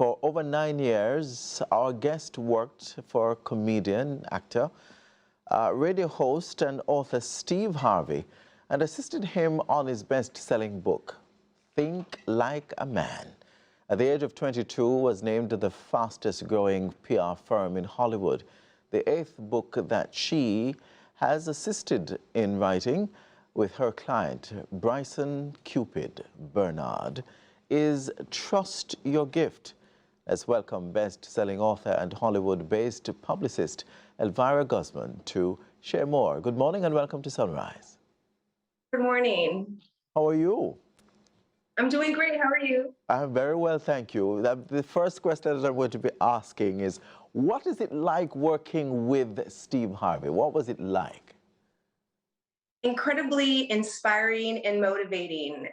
For over 9 years, our guest worked for comedian, actor, radio host, and author Steve Harvey and assisted him on his best-selling book, Think Like a Man. At the age of 22, was named the fastest-growing PR firm in Hollywood. The 8th book that she has assisted in writing with her client, Bryson Cupid Bernard, is Trust Your Gift. Let's welcome best-selling author and Hollywood-based publicist Elvira Guzman to share more. Good morning and welcome to Sunrise. Good morning. How are you? I'm doing great. How are you? I'm very well, thank you. The first question that I'm going to be asking is, what is it like working with Steve Harvey? What was it like? Incredibly inspiring and motivating.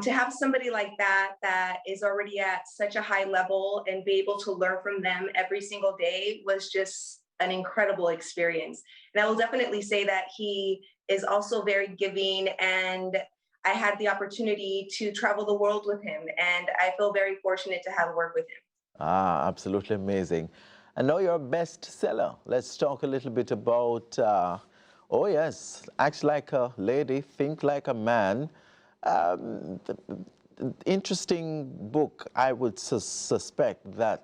To have somebody like that is already at such a high level and be able to learn from them every single day was just an incredible experience. And I will definitely say that he is also very giving, and I had the opportunity to travel the world with him, and I feel very fortunate to have worked with him. Ah, absolutely amazing. I know you're a bestseller. Let's talk a little bit about, oh yes, Act Like a Lady, Think Like a Man. Interesting book. I would suspect that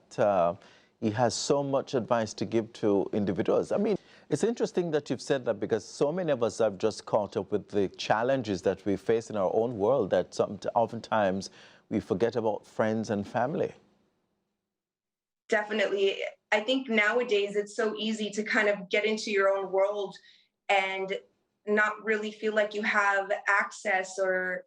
he has so much advice to give to individuals. I mean, it's interesting that you've said that because so many of us have just caught up with the challenges that we face in our own world that oftentimes we forget about friends and family. Definitely. I think nowadays it's so easy to kind of get into your own world and not really feel like you have access or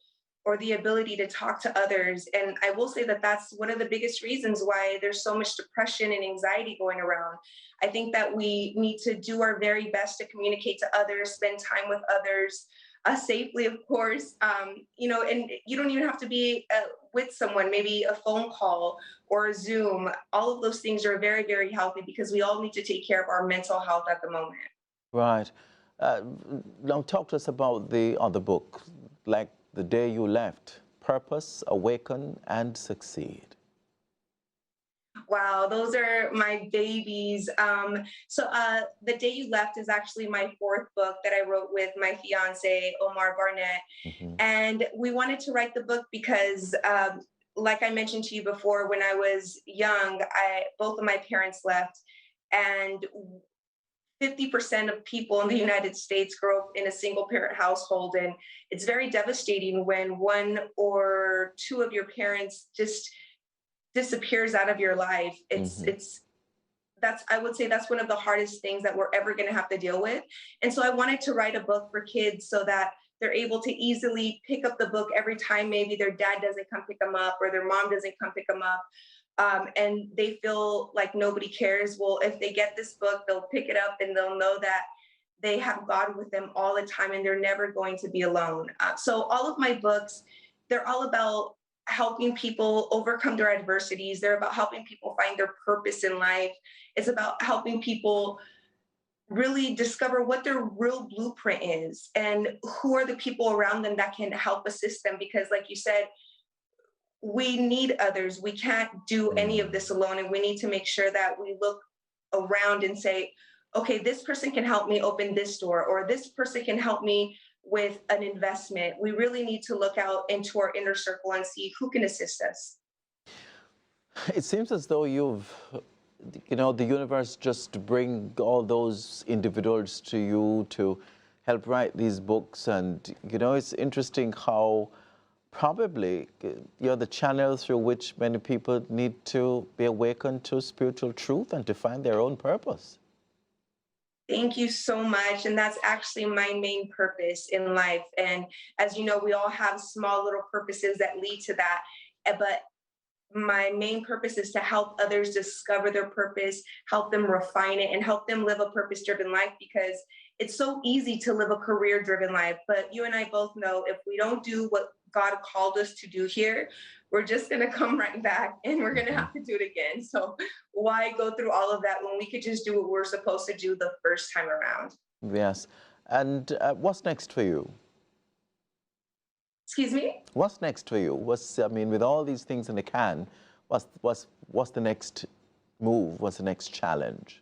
the ability to talk to others. And I will say that that's one of the biggest reasons why there's so much depression and anxiety going around. I think that we need to do our very best to communicate to others, spend time with others, safely, of course. And you don't even have to be with someone, maybe a phone call or a Zoom. All of those things are very, very healthy because we all need to take care of our mental health at the moment. Right. Now talk to us about the other book, like The Day You Left, Purpose, Awaken, and Succeed. Wow, those are my babies. The Day You Left is actually my 4th book that I wrote with my fiance, Omar-Barnett. Mm-hmm. And we wanted to write the book because, like I mentioned to you before, when I was young, both of my parents left, and 50% of people in the United States grow up in a single parent household. And it's very devastating when one or two of your parents just disappears out of your life. I would say that's one of the hardest things that we're ever going to have to deal with. And so I wanted to write a book for kids so that they're able to easily pick up the book every time maybe their dad doesn't come pick them up or their mom doesn't come pick them up. And they feel like nobody cares. Well, if they get this book, they'll pick it up and they'll know that they have God with them all the time and they're never going to be alone. So all of my books, they're all about helping people overcome their adversities. They're about helping people find their purpose in life. It's about helping people really discover what their real blueprint is and who are the people around them that can help assist them. Because like you said, we need others. We can't do any of this alone. And we need to make sure that we look around and say, okay, this person can help me open this door, or this person can help me with an investment. We really need to look out into our inner circle and see who can assist us. It seems as though the universe just bring all those individuals to you to help write these books. And, it's interesting how probably you're the channel through which many people need to be awakened to spiritual truth and to find their own purpose. Thank you so much. And that's actually my main purpose in life. And as you know, we all have small little purposes that lead to that. But my main purpose is to help others discover their purpose, help them refine it, and help them live a purpose-driven life, because it's so easy to live a career-driven life. But you and I both know if we don't do what God called us to do here, we're just going to come right back and we're going to have to do it again. So why go through all of that when we could just do what we're supposed to do the first time around? Yes. And what's next for you? Excuse me? What's next for you? With all these things in the can, what's the next move? What's the next challenge?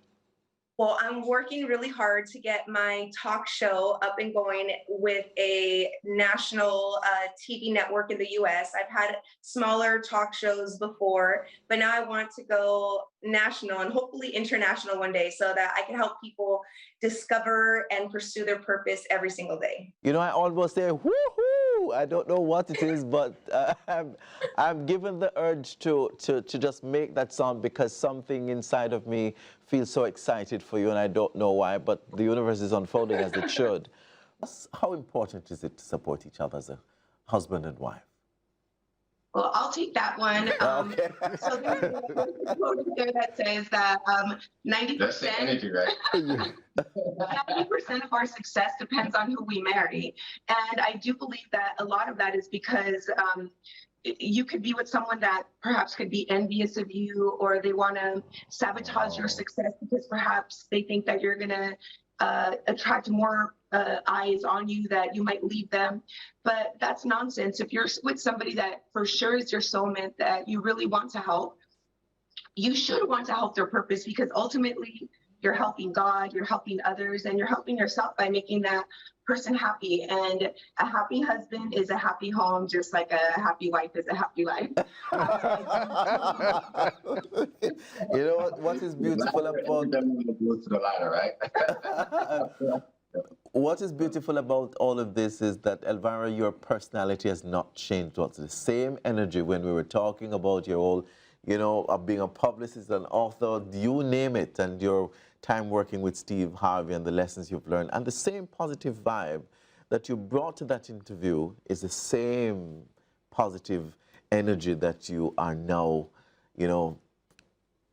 Well, I'm working really hard to get my talk show up and going with a national TV network in the US. I've had smaller talk shows before, but now I want to go national and hopefully international one day so that I can help people discover and pursue their purpose every single day. You know, I almost say, woohoo! I don't know what it is, but I'm given the urge to just make that sound because something inside of me feels so excited for you, and I don't know why, but the universe is unfolding as it should. How important is it to support each other as a husband and wife? Well, I'll take that one. Okay. So there's a quote there that says that 90%, That's the energy, right? 90% of our success depends on who we marry. And I do believe that a lot of that is because you could be with someone that perhaps could be envious of you, or they want to sabotage your success because perhaps they think that you're going to attract more eyes on you, that you might leave them. But that's nonsense. If you're with somebody that for sure is your soulmate, that you really want to help, you should want to help their purpose, because ultimately you're helping God, you're helping others, and you're helping yourself by making that person happy. And a happy husband is a happy home, just like a happy wife is a happy life. You know what is beautiful about the ladder, right? what is beautiful about all of this is that, Elvira, your personality has not changed. What's the same energy when we were talking about your whole, you know, being a publicist, an author, you name it, and your time working with Steve Harvey and the lessons you've learned, and the same positive vibe that you brought to that interview is the same positive energy that you are now, you know,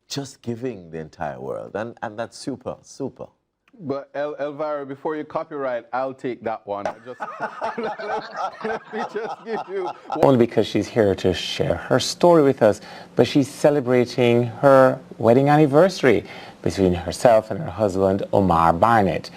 just giving the entire world, and that's super, super. But Elvira, before you copyright, I'll take that one. Let me just give you... Only because she's here to share her story with us, but she's celebrating her wedding anniversary between herself and her husband, Guzman-Barnett.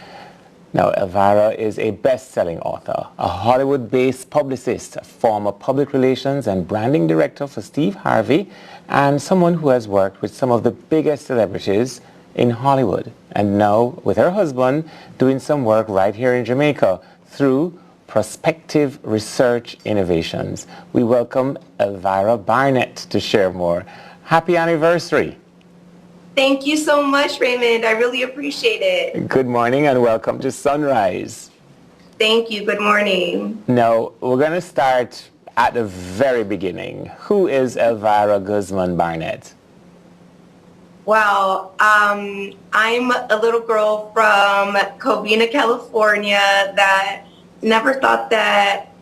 Now, Elvira is a best-selling author, a Hollywood-based publicist, a former public relations and branding director for Steve Harvey, and someone who has worked with some of the biggest celebrities in Hollywood, and now with her husband doing some work right here in Jamaica through Prospective Research Innovations. We welcome Elvira Barnett to share more. Happy anniversary. Thank you so much, Raymond. I really appreciate it. Good morning and welcome to Sunrise. Thank you. Good morning. Now, we're going to start at the very beginning. Who is Elvira Guzman-Barnett? Well, I'm a little girl from Covina, California, that never thought that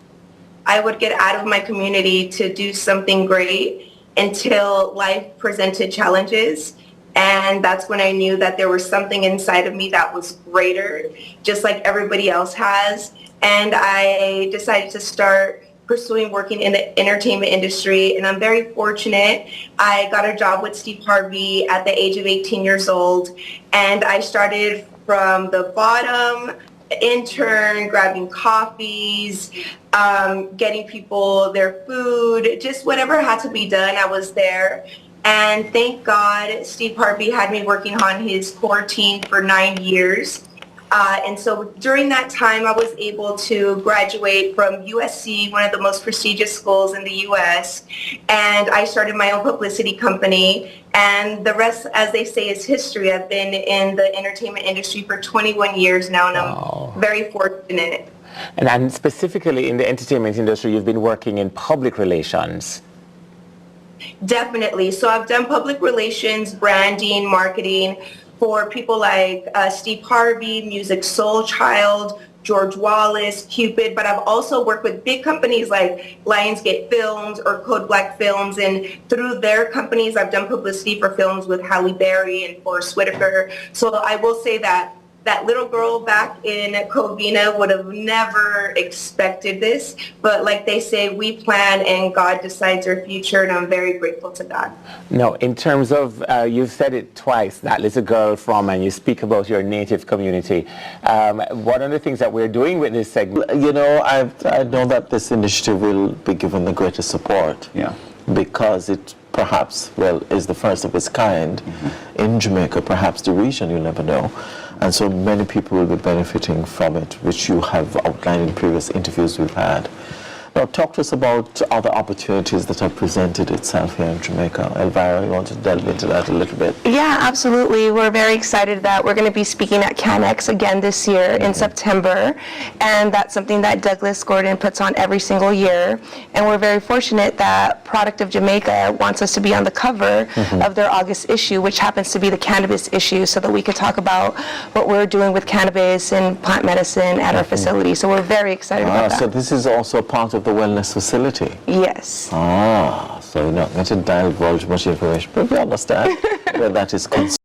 I would get out of my community to do something great until life presented challenges. And that's when I knew that there was something inside of me that was greater, just like everybody else has. And I decided to start pursuing working in the entertainment industry, and I'm very fortunate. I got a job with Steve Harvey at the age of 18 years old, and I started from the bottom, intern, grabbing coffees, getting people their food, just whatever had to be done, I was there. And thank God Steve Harvey had me working on his core team for 9 years. And so during that time, I was able to graduate from USC, one of the most prestigious schools in the US, and I started my own publicity company. And the rest, as they say, is history. I've been in the entertainment industry for 21 years now, and I'm very fortunate. And specifically in the entertainment industry, you've been working in public relations. Definitely. So I've done public relations, branding, marketing, for people like Steve Harvey, Music Soul Child, George Wallace, Cupid, but I've also worked with big companies like Lionsgate Films or Code Black Films, and through their companies I've done publicity for films with Halle Berry and Forest Whitaker. So I will say that that little girl back in Covina would have never expected this, but like they say, we plan and God decides our future, and I'm very grateful to God. No, in terms of, you've said it twice, that little girl from, and you speak about your native community. One of the things that we're doing with this segment... You know, I know that this initiative will be given the greatest support. Yeah. Because it perhaps, well, is the first of its kind in Jamaica, perhaps the region, you never know. And so many people will be benefiting from it, which you have outlined in previous interviews we've had. Now, talk to us about other opportunities that have presented itself here in Jamaica. Elvira, you want to delve into that a little bit? Yeah, absolutely. We're very excited that we're going to be speaking at CanX again this year in September, and that's something that Douglas Gordon puts on every single year. And we're very fortunate that Product of Jamaica wants us to be on the cover of their August issue, which happens to be the cannabis issue, so that we could talk about what we're doing with cannabis and plant medicine at our facility. So we're very excited about that. So this is also part of the wellness facility? Yes. So you're not going to divulge much information, but we understand where that is concerned.